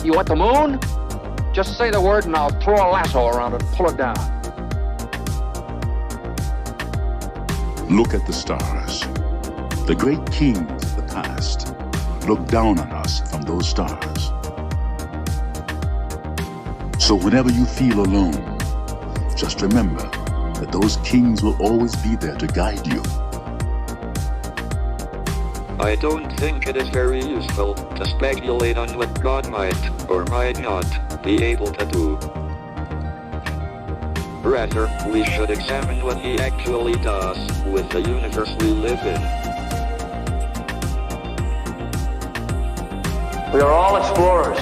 You want the moon? Just say the word and I'll throw a lasso around it and pull it down. Look at the stars. The great kings of the past look down on us from those stars. So whenever you feel alone, just remember that those kings will always be there to guide you. I don't think it is very useful to speculate on what God might or might not be able to do. Rather, we should examine what he actually does with the universe we live in. We are all explorers,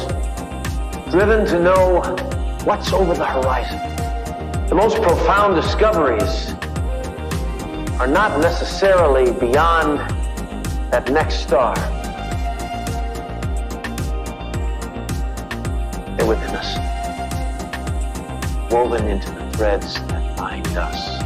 driven to know what's over the horizon. The most profound discoveries are not necessarily beyond that next star. They're within us, woven into the threads that bind us.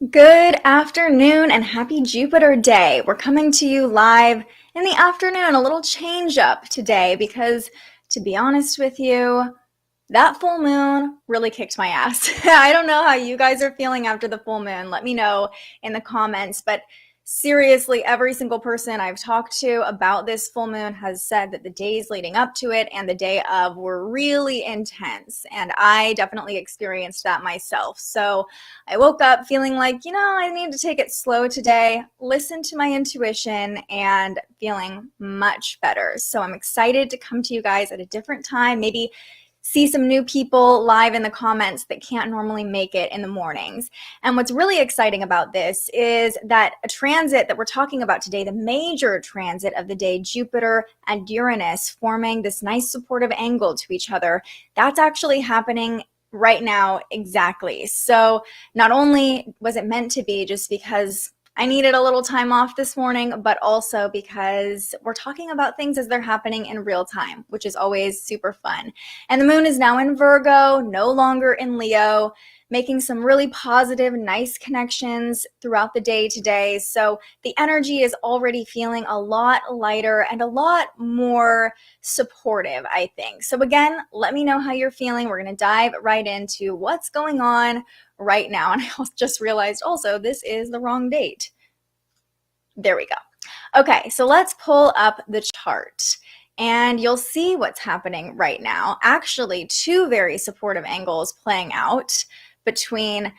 Good afternoon and happy Jupiter Day. We're coming to you live in the afternoon, a little change up today because, to be honest with you, that full moon really kicked my ass. I don't know how you guys are feeling after the full moon. Let me know in the comments, but seriously, every single person I've talked to about this full moon has said that the days leading up to it and the day of were really intense. And I definitely experienced that myself. So I woke up feeling like, I need to take it slow today, listen to my intuition, and feeling much better. So I'm excited to come to you guys at a different time, maybe see some new people live in the comments that can't normally make it in the mornings. And what's really exciting about this is that a transit that we're talking about today, the major transit of the day, Jupiter and Uranus forming this nice supportive angle to each other, that's actually happening right now exactly. So not only was it meant to be just because I needed a little time off this morning, but also because we're talking about things as they're happening in real time, which is always super fun. And the moon is now in Virgo, no longer in Leo, making some really positive, nice connections throughout the day today. So the energy is already feeling a lot lighter and a lot more supportive, I think. So again, let me know how you're feeling. We're going to dive right into what's going on right now. And I just realized also this is the wrong date. There we go. Okay, so let's pull up the chart and you'll see what's happening right now. Actually, two very supportive angles playing out between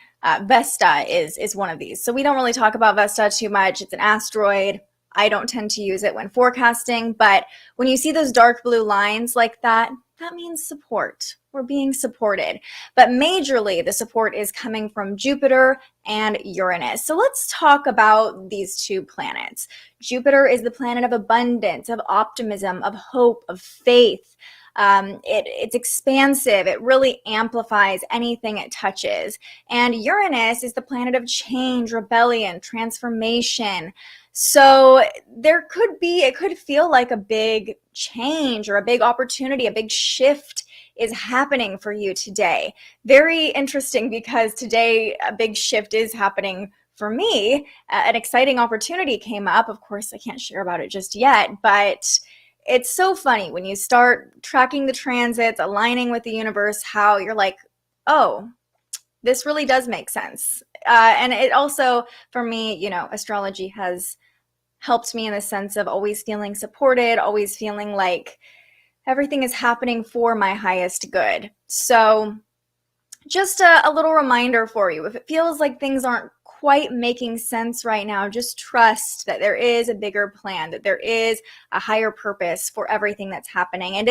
Vesta is one of these. So we don't really talk about Vesta too much. It's an asteroid. I don't tend to use it when forecasting, but when you see those dark blue lines like that, that means support. We're being supported. But majorly, the support is coming from Jupiter and Uranus. So let's talk about these two planets. Jupiter is the planet of abundance, of optimism, of hope, of faith. It's expansive. It really amplifies anything it touches. And Uranus is the planet of change, rebellion, transformation. So it could feel like a big change or a big opportunity, a big shift is happening for you today. Very interesting because today a big shift is happening for me. An exciting opportunity came up. Of course, I can't share about it just yet, but it's so funny when you start tracking the transits, aligning with the universe, how you're like, oh, this really does make sense. And it also, for me, astrology has helped me in the sense of always feeling supported, always feeling like everything is happening for my highest good. So just a little reminder for you, if it feels like things aren't quite making sense right now, just trust that there is a bigger plan, that there is a higher purpose for everything that's happening. And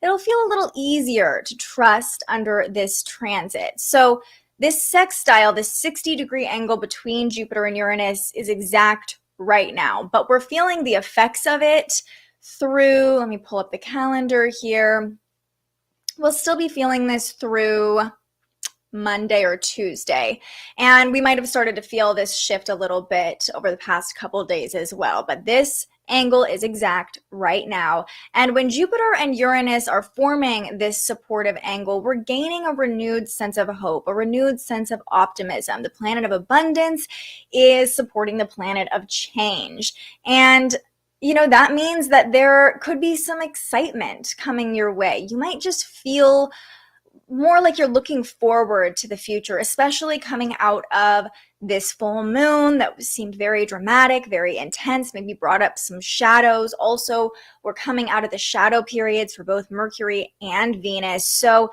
it'll feel a little easier to trust under this transit. So this sextile, this 60-degree angle between Jupiter and Uranus is exact right now, but we're feeling the effects of it through, let me pull up the calendar here. We'll still be feeling this through Monday or Tuesday, and we might have started to feel this shift a little bit over the past couple of days as well, but this angle is exact right now. And when Jupiter and Uranus are forming this supportive angle, we're gaining a renewed sense of hope, a renewed sense of optimism. The planet of abundance is supporting the planet of change. And that means that there could be some excitement coming your way. You might just feel more like you're looking forward to the future, especially coming out of this full moon that seemed very dramatic, very intense, maybe brought up some shadows. Also, we're coming out of the shadow periods for both Mercury and Venus. So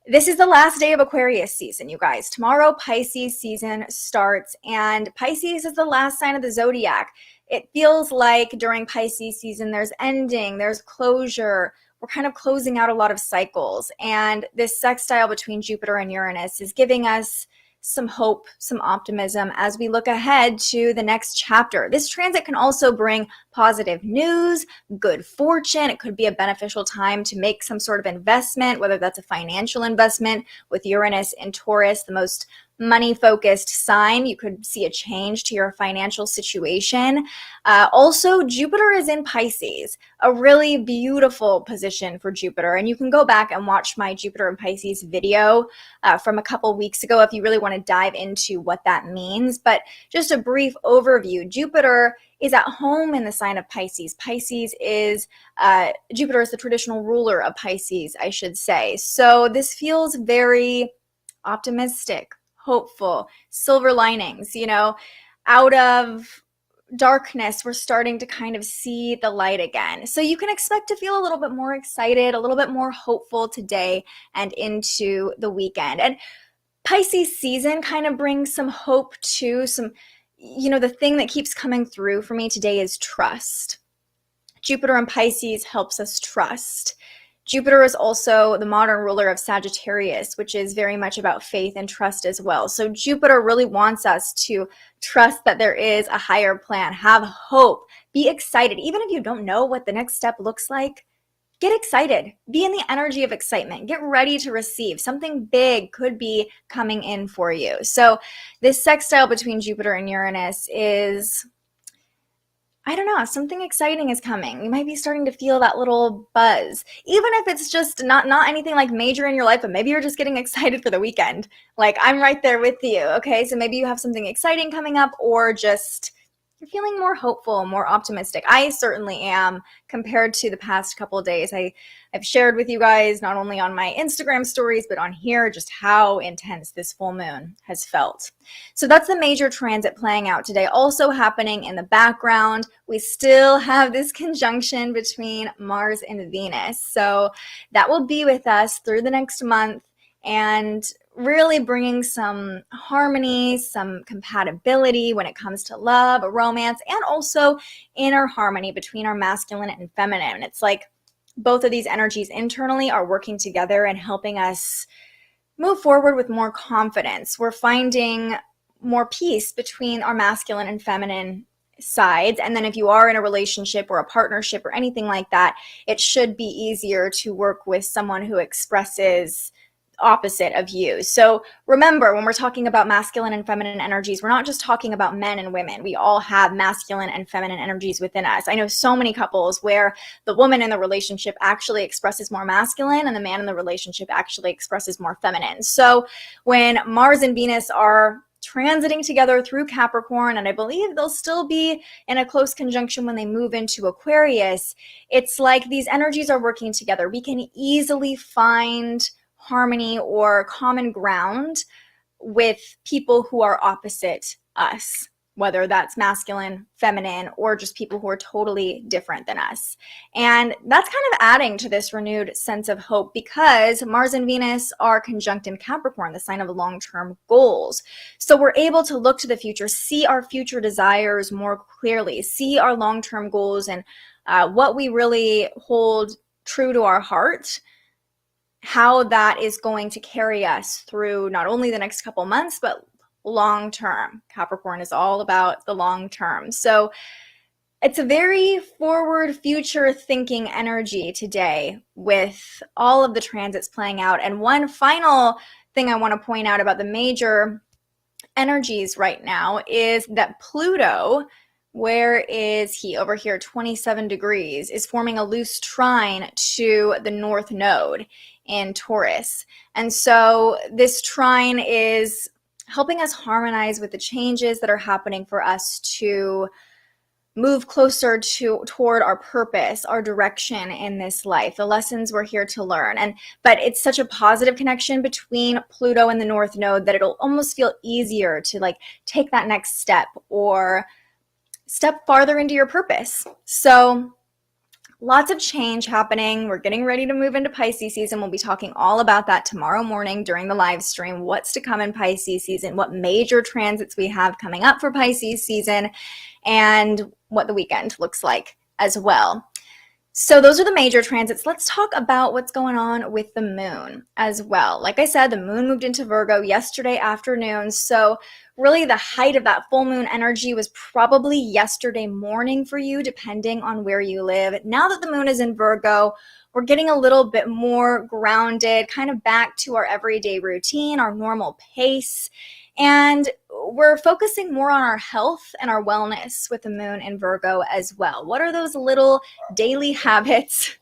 this is the last day of Aquarius season, you guys. Tomorrow, Pisces season starts, and Pisces is the last sign of the zodiac. It feels like during Pisces season, there's ending, there's closure. We're kind of closing out a lot of cycles. And this sextile between Jupiter and Uranus is giving us some hope, some optimism as we look ahead to the next chapter. This transit can also bring positive news, good fortune. It could be a beneficial time to make some sort of investment, whether that's a financial investment with Uranus in Taurus, the most money-focused sign. You could see a change to your financial situation. Also, Jupiter is in Pisces, a really beautiful position for Jupiter. And you can go back and watch my Jupiter and Pisces video from a couple weeks ago if you really want to dive into what that means. But just a brief overview, Jupiter is at home in the sign of Pisces. Pisces is, Jupiter is the traditional ruler of Pisces, I should say. So this feels very optimistic, hopeful, silver linings, out of darkness, we're starting to kind of see the light again. So you can expect to feel a little bit more excited, a little bit more hopeful today and into the weekend. And Pisces season kind of brings some hope too. The thing that keeps coming through for me today is trust. Jupiter in Pisces helps us trust. Jupiter is also the modern ruler of Sagittarius, which is very much about faith and trust as well. So Jupiter really wants us to trust that there is a higher plan, have hope, be excited. Even if you don't know what the next step looks like, get excited. Be in the energy of excitement. Get ready to receive. Something big could be coming in for you. So this sextile between Jupiter and Uranus is, I don't know, something exciting is coming. You might be starting to feel that little buzz, even if it's just not anything like major in your life, but maybe you're just getting excited for the weekend. Like, I'm right there with you, okay? So maybe you have something exciting coming up, or just you're feeling more hopeful, more optimistic. I certainly am compared to the past couple of days. I've shared with you guys, not only on my Instagram stories, but on here, just how intense this full moon has felt. So that's the major transit playing out today. Also happening in the background, we still have this conjunction between Mars and Venus. So that will be with us through the next month and really bringing some harmony, some compatibility when it comes to love, romance, and also inner harmony between our masculine and feminine. It's like both of these energies internally are working together and helping us move forward with more confidence. We're finding more peace between our masculine and feminine sides. And then if you are in a relationship or a partnership or anything like that, it should be easier to work with someone who expresses opposite of you. So remember, when we're talking about masculine and feminine energies, we're not just talking about men and women. We all have masculine and feminine energies within us. I know so many couples where the woman in the relationship actually expresses more masculine and the man in the relationship actually expresses more feminine. So when Mars and Venus are transiting together through Capricorn, and I believe they'll still be in a close conjunction when they move into Aquarius, it's like these energies are working together. We can easily find harmony or common ground with people who are opposite us, whether that's masculine, feminine, or just people who are totally different than us. And that's kind of adding to this renewed sense of hope because Mars and Venus are conjunct in Capricorn, the sign of long-term goals. So we're able to look to the future, see our future desires more clearly, see our long-term goals and what we really hold true to our heart, how that is going to carry us through not only the next couple months, but long term. Capricorn is all about the long term. So it's a very forward future thinking energy today with all of the transits playing out. And one final thing I want to point out about the major energies right now is that Pluto, Where is he? Over here, 27 degrees, is forming a loose trine to the North Node in Taurus. And so this trine is helping us harmonize with the changes that are happening for us to move closer toward our purpose, our direction in this life, the lessons we're here to learn. But it's such a positive connection between Pluto and the North Node that it'll almost feel easier to like take that next step or step farther into your purpose. So lots of change happening. We're getting ready to move into Pisces season. We'll be talking all about that tomorrow morning during the live stream. What's to come in Pisces season, what major transits we have coming up for Pisces season, and what the weekend looks like as well. So those are the major transits. Let's talk about what's going on with the moon as well. Like I said, the moon moved into Virgo yesterday afternoon. So really the height of that full moon energy was probably yesterday morning for you, depending on where you live. Now that the moon is in Virgo, we're getting a little bit more grounded, kind of back to our everyday routine, our normal pace. And we're focusing more on our health and our wellness with the moon in Virgo as well. What are those little daily habits?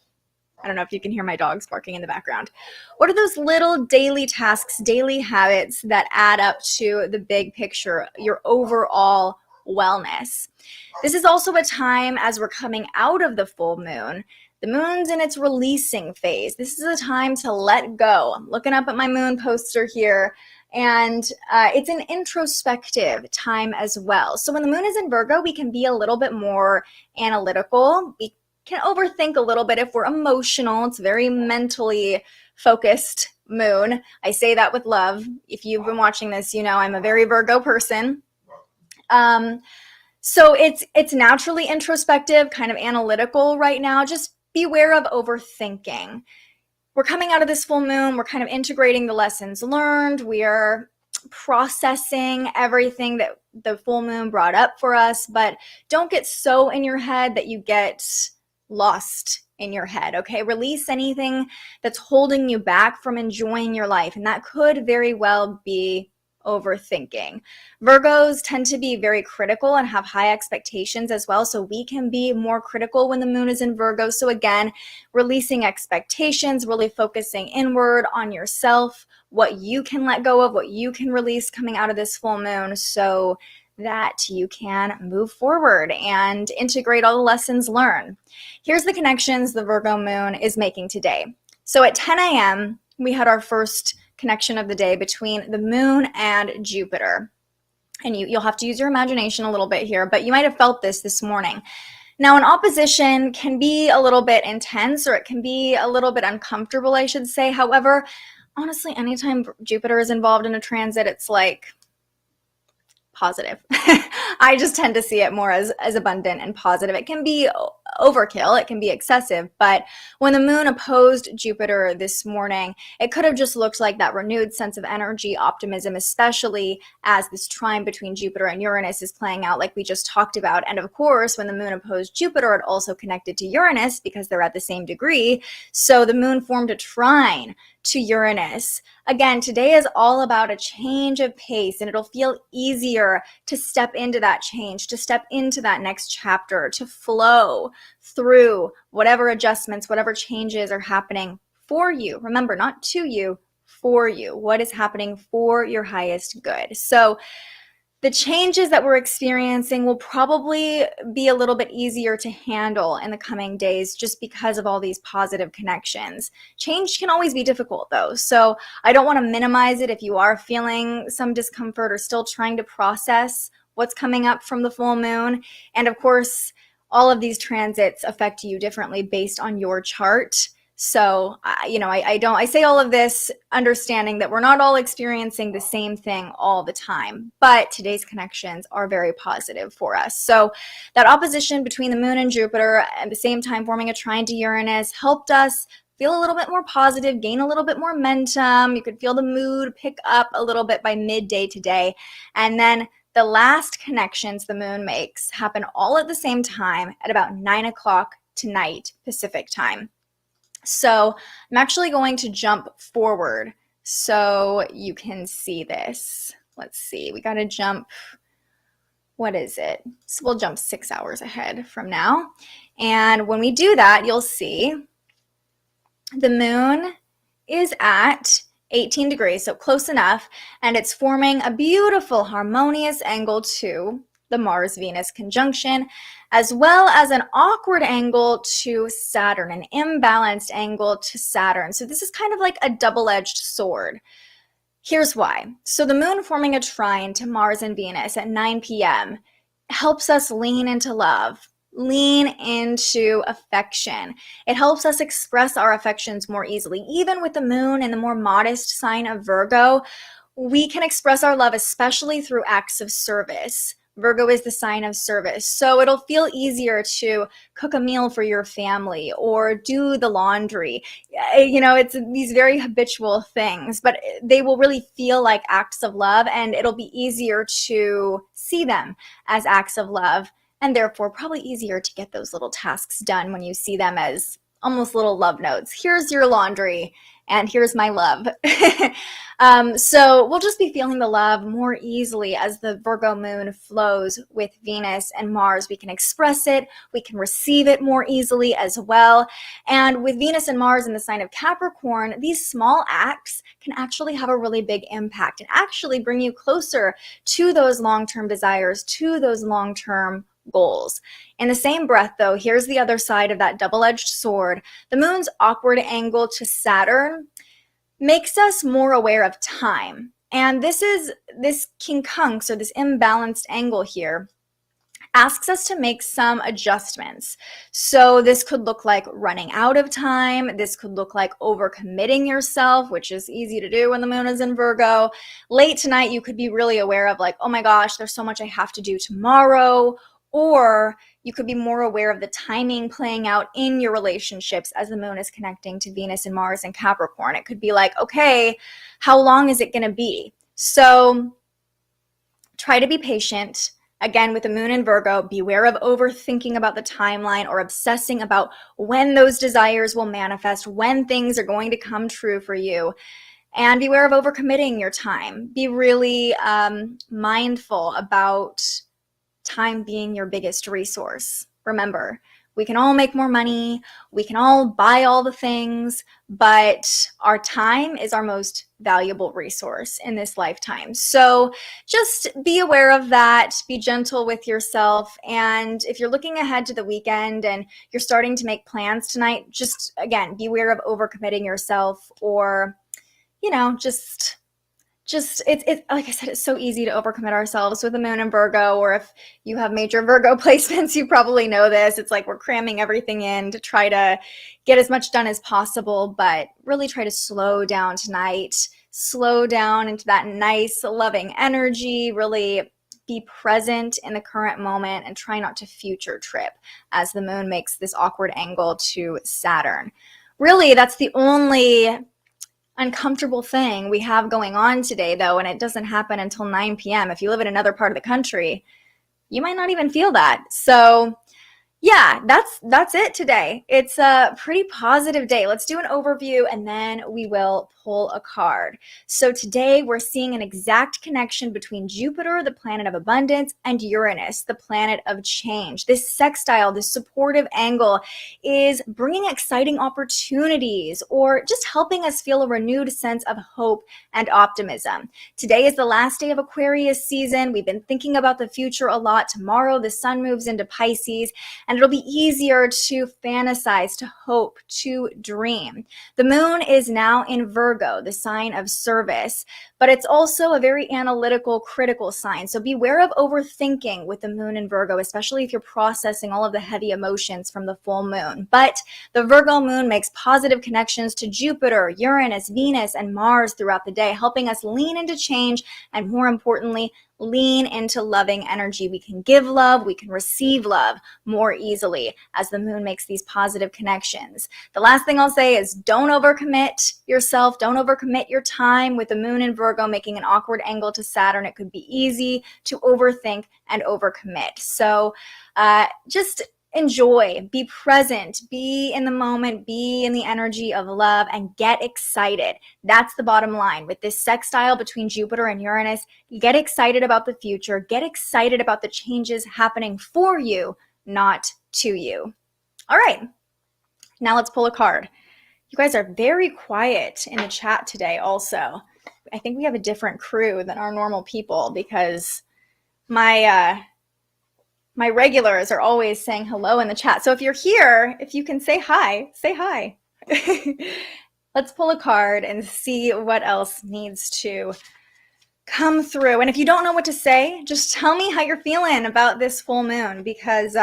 I don't know if you can hear my dogs barking in the background. What are those little daily tasks, daily habits that add up to the big picture, your overall wellness? This is also a time as we're coming out of the full moon. The moon's in its releasing phase. This is a time to let go. I'm looking up at my moon poster here. And it's an introspective time as well. So when the moon is in Virgo, we can be a little bit more analytical. We can overthink a little bit if we're emotional. It's very mentally focused moon. I say that with love. If you've been watching this, you know I'm a very Virgo person. So it's naturally introspective, kind of analytical right now. Just beware of overthinking. We're coming out of this full moon. We're kind of integrating the lessons learned. We are processing everything that the full moon brought up for us, but don't get so in your head that you get lost in your head, okay? Release anything that's holding you back from enjoying your life, and that could very well be overthinking. Virgos tend to be very critical and have high expectations as well, so we can be more critical when the moon is in Virgo. So again, releasing expectations, really focusing inward on yourself, what you can let go of, what you can release coming out of this full moon so that you can move forward and integrate all the lessons learned. Here's the connections the Virgo moon is making today. So at 10 a.m., we had our first connection of the day between the moon and Jupiter. And you'll have to use your imagination a little bit here, but you might have felt this morning. Now, an opposition can be a little bit intense, or it can be a little bit uncomfortable, I should say. However, honestly, anytime Jupiter is involved in a transit, it's like positive. I just tend to see it more as abundant and positive. It can be overkill, it can be excessive, but when the moon opposed Jupiter this morning, it could have just looked like that renewed sense of energy, optimism, especially as this trine between Jupiter and Uranus is playing out like we just talked about. And of course, when the moon opposed Jupiter, it also connected to Uranus because they're at the same degree. So the moon formed a trine to Uranus. Again, today is all about a change of pace, and it'll feel easier to step into that change, to step into that next chapter, to flow through whatever adjustments, whatever changes are happening for you. Remember, not to you, for you. What is happening for your highest good. So the changes that we're experiencing will probably be a little bit easier to handle in the coming days just because of all these positive connections. Change can always be difficult though, so I don't want to minimize it if you are feeling some discomfort or still trying to process what's coming up from the full moon. And of course, all of these transits affect you differently based on your chart. So, I say all of this understanding that we're not all experiencing the same thing all the time, but today's connections are very positive for us. So that opposition between the moon and Jupiter at the same time forming a trine to Uranus helped us feel a little bit more positive, gain a little bit more momentum. You could feel the mood pick up a little bit by midday today. And then the last connections the moon makes happen all at the same time at about 9 o'clock tonight, Pacific time. So I'm actually going to jump forward so you can see this. Let's see, we got to jump what is it? So we'll jump 6 hours ahead from now. And when we do that, you'll see the moon is at 18 degrees, so close enough, and it's forming a beautiful harmonious angle to the Mars-Venus conjunction, as well as an awkward angle to Saturn, an imbalanced angle to Saturn. So this is kind of like a double-edged sword. Here's why. So the moon forming a trine to Mars and Venus at 9 p.m. helps us lean into love, lean into affection. It helps us express our affections more easily. Even with the moon in the more modest sign of Virgo, we can express our love, especially through acts of service. Virgo is the sign of service. So it'll feel easier to cook a meal for your family or do the laundry. You know, it's these very habitual things, but they will really feel like acts of love, and it'll be easier to see them as acts of love, and therefore probably easier to get those little tasks done when you see them as almost little love notes. Here's your laundry, and here's my love. So we'll just be feeling the love more easily as the Virgo moon flows with Venus and Mars. We can express it, we can receive it more easily as well. And with Venus and Mars in the sign of Capricorn, these small acts can actually have a really big impact and actually bring you closer to those long-term desires, to those long-term goals. In the same breath, though, here's the other side of that double-edged sword. The moon's awkward angle to Saturn makes us more aware of time. And this quincunx, or this imbalanced angle here, asks us to make some adjustments. So this could look like running out of time. This could look like overcommitting yourself, which is easy to do when the moon is in Virgo. Late tonight, you could be really aware of like, oh my gosh, there's so much I have to do tomorrow. Or you could be more aware of the timing playing out in your relationships as the moon is connecting to Venus and Mars and Capricorn. It could be like, okay, how long is it going to be? So try to be patient. Again, with the moon in Virgo, beware of overthinking about the timeline or obsessing about when those desires will manifest, when things are going to come true for you. And beware of overcommitting your time. Be really mindful about time being your biggest resource. Remember, we can all make more money, we can all buy all the things, but our time is our most valuable resource in this lifetime. So just be aware of that, be gentle with yourself, and if you're looking ahead to the weekend and you're starting to make plans tonight, just again, beware of overcommitting yourself, or, you know, just it's like I said, it's so easy to overcommit ourselves with the moon in Virgo, or if you have major Virgo placements, you probably know this. It's like we're cramming everything in to try to get as much done as possible, but really try to slow down tonight, slow down into that nice, loving energy, really be present in the current moment and try not to future trip as the moon makes this awkward angle to Saturn. Really, that's the only uncomfortable thing we have going on today, though, and it doesn't happen until 9 p.m. If you live in another part of the country, you might not even feel that. So yeah, that's it today. It's a pretty positive day. Let's do an overview and then we will pull a card. So today we're seeing an exact connection between Jupiter, the planet of abundance, and Uranus, the planet of change. This sextile, this supportive angle, is bringing exciting opportunities or just helping us feel a renewed sense of hope and optimism. Today is the last day of Aquarius season. We've been thinking about the future a lot. Tomorrow the sun moves into Pisces, and it'll be easier to fantasize, to hope, to dream. The moon is now in Virgo, the sign of service, but it's also a very analytical, critical sign. So beware of overthinking with the moon in Virgo, especially if you're processing all of the heavy emotions from the full moon. But the Virgo moon makes positive connections to Jupiter, Uranus, Venus, and Mars throughout the day, helping us lean into change and, more importantly, lean into loving energy. We can give love, we can receive love more easily as the moon makes these positive connections. The last thing I'll say is don't overcommit yourself, don't overcommit your time with the moon in Virgo making an awkward angle to Saturn. It could be easy to overthink and overcommit. So just enjoy, be present, be in the moment, be in the energy of love, and get excited. That's the bottom line. With this sextile between Jupiter and Uranus, get excited about the future, get excited about the changes happening for you, not to you. All right, now let's pull a card. You guys are very quiet in the chat today also. I think we have a different crew than our normal people because my regulars are always saying hello in the chat. So if you're here, if you can say hi, say hi. Let's pull a card and see what else needs to come through. And if you don't know what to say, just tell me how you're feeling about this full moon because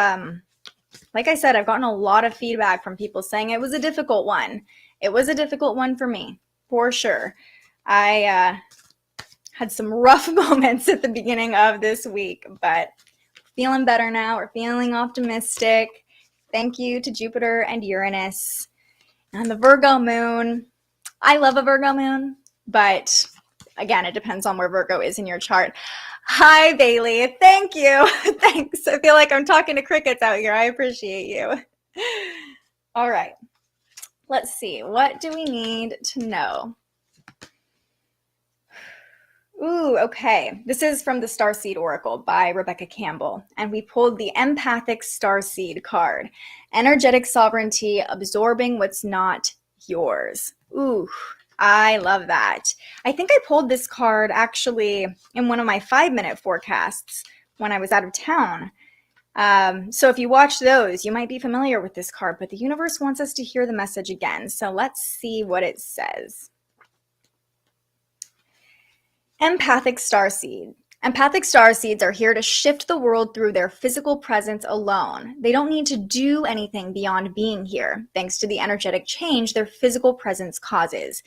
like I said, I've gotten a lot of feedback from people saying it was a difficult one. It was a difficult one for me, for sure. I had some rough moments at the beginning of this week, but feeling better now. We're feeling optimistic. Thank you to Jupiter and Uranus. And the Virgo moon. I love a Virgo moon, but again, it depends on where Virgo is in your chart. Hi, Bailey. Thank you. Thanks. I feel like I'm talking to crickets out here. I appreciate you. All right. Let's see. What do we need to know? Ooh, okay. This is from the Starseed Oracle by Rebecca Campbell, and we pulled the Empathic Starseed card. Energetic sovereignty, absorbing what's not yours. Ooh, I love that. I think I pulled this card actually in one of my 5-minute forecasts when I was out of town. So if you watch those, you might be familiar with this card, but the universe wants us to hear the message again. So let's see what it says. Empathic starseed. Empathic starseeds are here to shift the world through their physical presence alone. They don't need to do anything beyond being here, thanks to the energetic change their physical presence causes.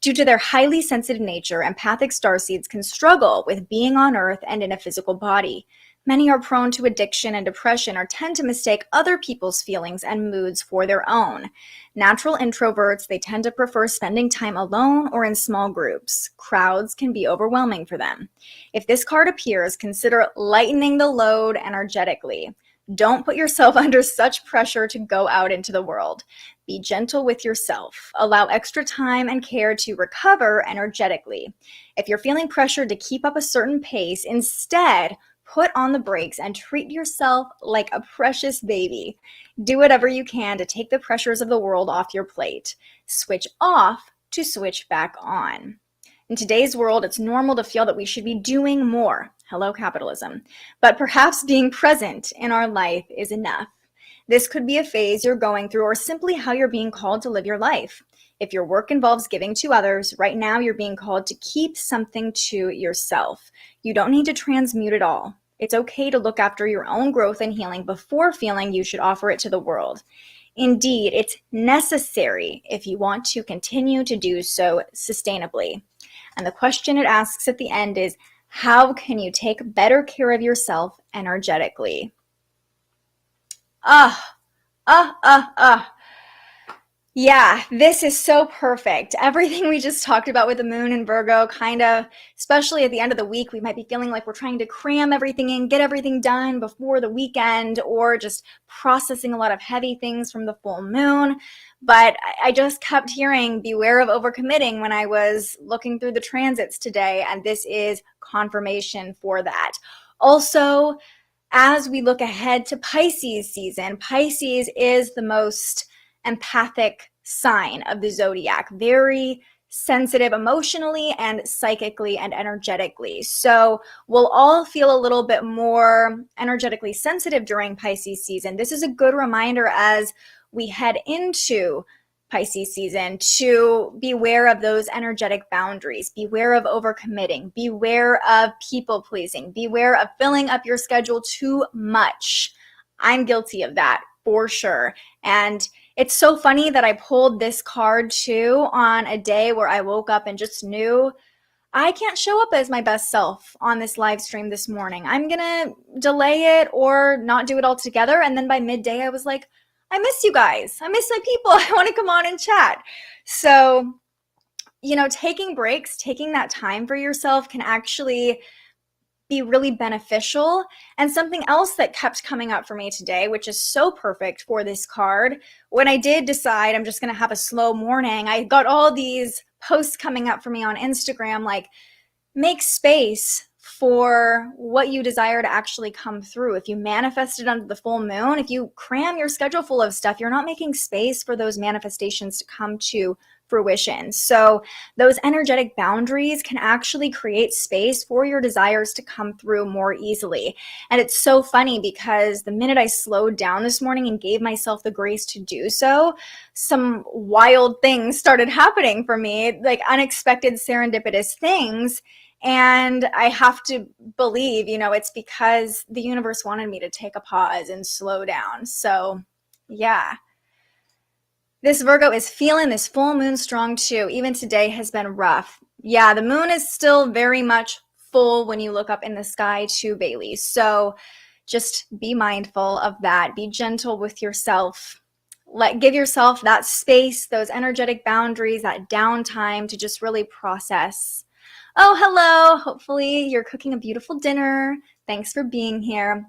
Due to their highly sensitive nature, empathic starseeds can struggle with being on Earth and in a physical body. Many are prone to addiction and depression or tend to mistake other people's feelings and moods for their own. Natural introverts, they tend to prefer spending time alone or in small groups. Crowds can be overwhelming for them. If this card appears, consider lightening the load energetically. Don't put yourself under such pressure to go out into the world. Be gentle with yourself. Allow extra time and care to recover energetically. If you're feeling pressured to keep up a certain pace, instead, put on the brakes and treat yourself like a precious baby. Do whatever you can to take the pressures of the world off your plate. Switch off to switch back on. In today's world, it's normal to feel that we should be doing more. Hello, capitalism. But perhaps being present in our life is enough. This could be a phase you're going through or simply how you're being called to live your life. If your work involves giving to others, right now you're being called to keep something to yourself. You don't need to transmute it all. It's okay to look after your own growth and healing before feeling you should offer it to the world. Indeed, it's necessary if you want to continue to do so sustainably. And the question it asks at the end is, how can you take better care of yourself energetically? Yeah, this is so perfect. Everything we just talked about with the moon and Virgo, kind of, especially at the end of the week, we might be feeling like we're trying to cram everything in, get everything done before the weekend, or just processing a lot of heavy things from the full moon. But I just kept hearing beware of overcommitting when I was looking through the transits today, and this is confirmation for that. Also, as we look ahead to Pisces season, Pisces is the most empathic sign of the zodiac, very sensitive emotionally and psychically and energetically. So we'll all feel a little bit more energetically sensitive during Pisces season. This is a good reminder as we head into Pisces season to beware of those energetic boundaries, beware of overcommitting, beware of people pleasing, beware of filling up your schedule too much. I'm guilty of that for sure. And it's so funny that I pulled this card too on a day where I woke up and just knew I can't show up as my best self on this live stream this morning. I'm going to delay it or not do it altogether. And then by midday, I was like, I miss you guys. I miss my people. I want to come on and chat. So, you know, taking breaks, taking that time for yourself can actually be really beneficial. And something else that kept coming up for me today, which is so perfect for this card, when I did decide I'm just going to have a slow morning, I got all these posts coming up for me on Instagram, like, make space for what you desire to actually come through. If you manifested under the full moon, if you cram your schedule full of stuff, you're not making space for those manifestations to come to fruition. So those energetic boundaries can actually create space for your desires to come through more easily. And it's so funny because the minute I slowed down this morning and gave myself the grace to do so, some wild things started happening for me, like unexpected serendipitous things. And I have to believe, it's because the universe wanted me to take a pause and slow down. So yeah. This Virgo is feeling this full moon strong too. Even today has been rough. Yeah, the moon is still very much full when you look up in the sky too, Bailey. So just be mindful of that. Be gentle with yourself. Give yourself that space, those energetic boundaries, that downtime to just really process. Oh, hello. Hopefully you're cooking a beautiful dinner. Thanks for being here.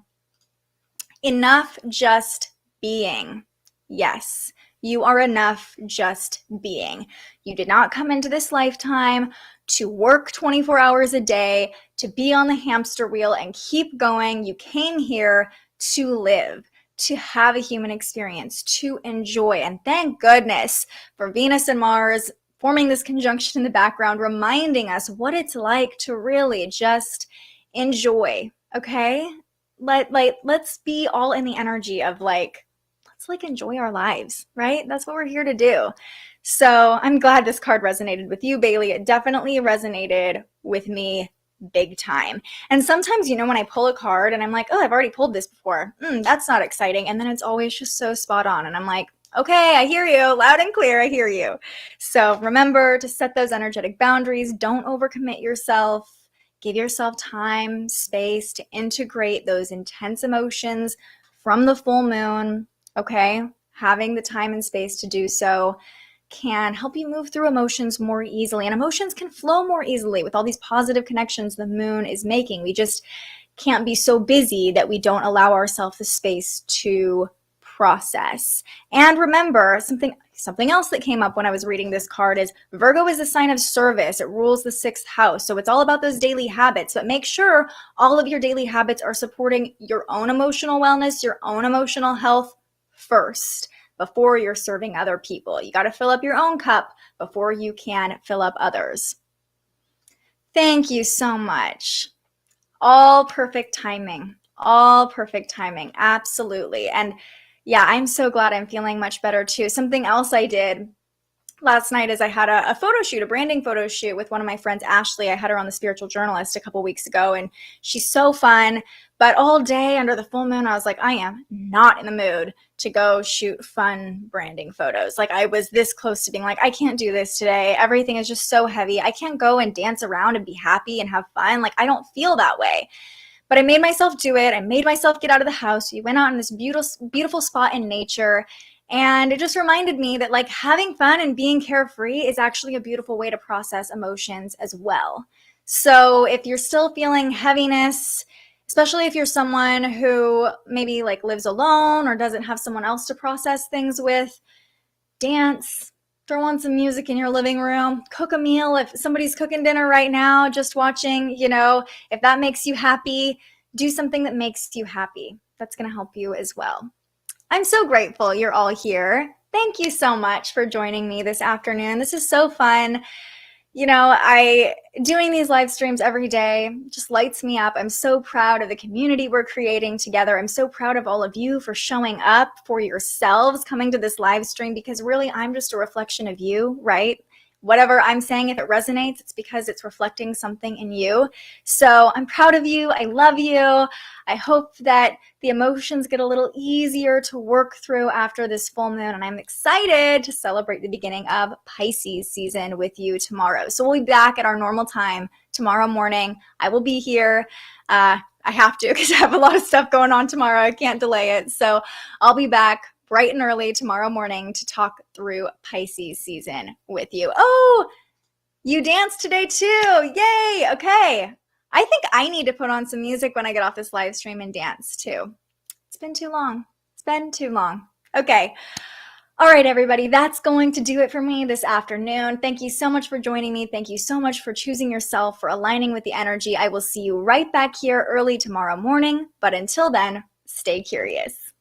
Enough just being. Yes. You are enough just being. You did not come into this lifetime to work 24 hours a day, to be on the hamster wheel and keep going. You came here to live, to have a human experience, to enjoy. And thank goodness for Venus and Mars forming this conjunction in the background, reminding us what it's like to really just enjoy, okay? Let's be all in the energy of let's enjoy our lives, right? That's what we're here to do. So I'm glad this card resonated with you, Bailey. It definitely resonated with me big time. And sometimes, when I pull a card and I'm like, oh, I've already pulled this before. That's not exciting. And then it's always just so spot on. And I'm like, okay, I hear you loud and clear. I hear you. So remember to set those energetic boundaries. Don't overcommit yourself. Give yourself time, space to integrate those intense emotions from the full moon. Okay, having the time and space to do so can help you move through emotions more easily. And emotions can flow more easily with all these positive connections the moon is making. We just can't be so busy that we don't allow ourselves the space to process. And remember, something else that came up when I was reading this card is Virgo is a sign of service. It rules the 6th house. So it's all about those daily habits, but make sure all of your daily habits are supporting your own emotional wellness, your own emotional health first before you're serving other people. You got to fill up your own cup before you can fill up others. Thank you so much. All perfect timing. All perfect timing. Absolutely. And yeah, I'm so glad I'm feeling much better too. Something else I did last night is I had a photo shoot, a branding photo shoot with one of my friends, Ashley. I had her on The Spiritual Journalist a couple weeks ago, and she's so fun. But all day under the full moon, I was like, I am not in the mood to go shoot fun branding photos. I was this close to being like, I can't do this today. Everything is just so heavy. I can't go and dance around and be happy and have fun. I don't feel that way. But I made myself do it. I made myself get out of the house. We went out in this beautiful spot in nature. And it just reminded me that having fun and being carefree is actually a beautiful way to process emotions as well. So if you're still feeling heaviness, especially if you're someone who maybe lives alone or doesn't have someone else to process things with, dance, throw on some music in your living room, cook a meal. If somebody's cooking dinner right now, just watching, if that makes you happy, do something that makes you happy. That's going to help you as well. I'm so grateful you're all here. Thank you so much for joining me this afternoon. This is so fun. Doing these live streams every day just lights me up. I'm so proud of the community we're creating together. I'm so proud of all of you for showing up for yourselves, coming to this live stream, because really I'm just a reflection of you, right? Whatever I'm saying, if it resonates, it's because it's reflecting something in you. So I'm proud of you. I love you. I hope that the emotions get a little easier to work through after this full moon. And I'm excited to celebrate the beginning of Pisces season with you tomorrow. So we'll be back at our normal time tomorrow morning. I will be here. I have to because I have a lot of stuff going on tomorrow. I can't delay it. So I'll be back bright and early tomorrow morning to talk through Pisces season with you. Oh, you danced today too. Yay. Okay. I think I need to put on some music when I get off this live stream and dance too. It's been too long. It's been too long. Okay. All right, everybody, that's going to do it for me this afternoon. Thank you so much for joining me. Thank you so much for choosing yourself, for aligning with the energy. I will see you right back here early tomorrow morning. But until then, stay curious.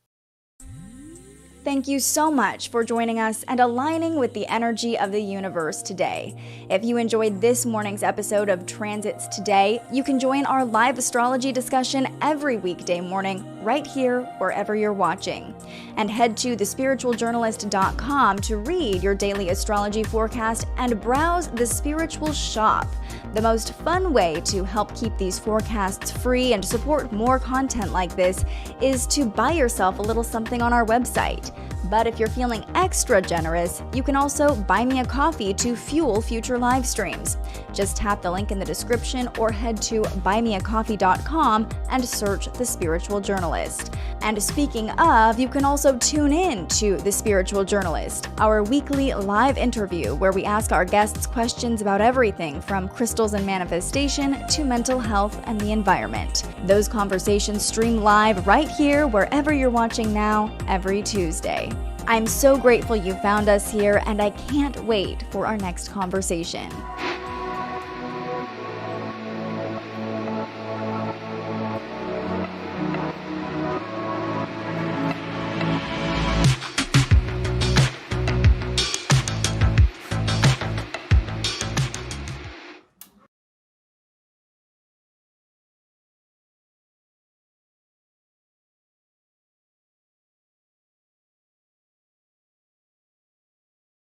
Thank you so much for joining us and aligning with the energy of the universe today. If you enjoyed this morning's episode of Transits Today, you can join our live astrology discussion every weekday morning right here wherever you're watching. And head to thespiritualjournalist.com to read your daily astrology forecast and browse the Spiritual Shop. The most fun way to help keep these forecasts free and support more content like this is to buy yourself a little something on our website. But if you're feeling extra generous, you can also buy me a coffee to fuel future live streams. Just tap the link in the description or head to buymeacoffee.com and search The Spiritual Journalist. And speaking of, you can also tune in to The Spiritual Journalist, our weekly live interview where we ask our guests questions about everything from crystals and manifestation to mental health and the environment. Those conversations stream live right here wherever you're watching now every Tuesday. I'm so grateful you found us here, and I can't wait for our next conversation.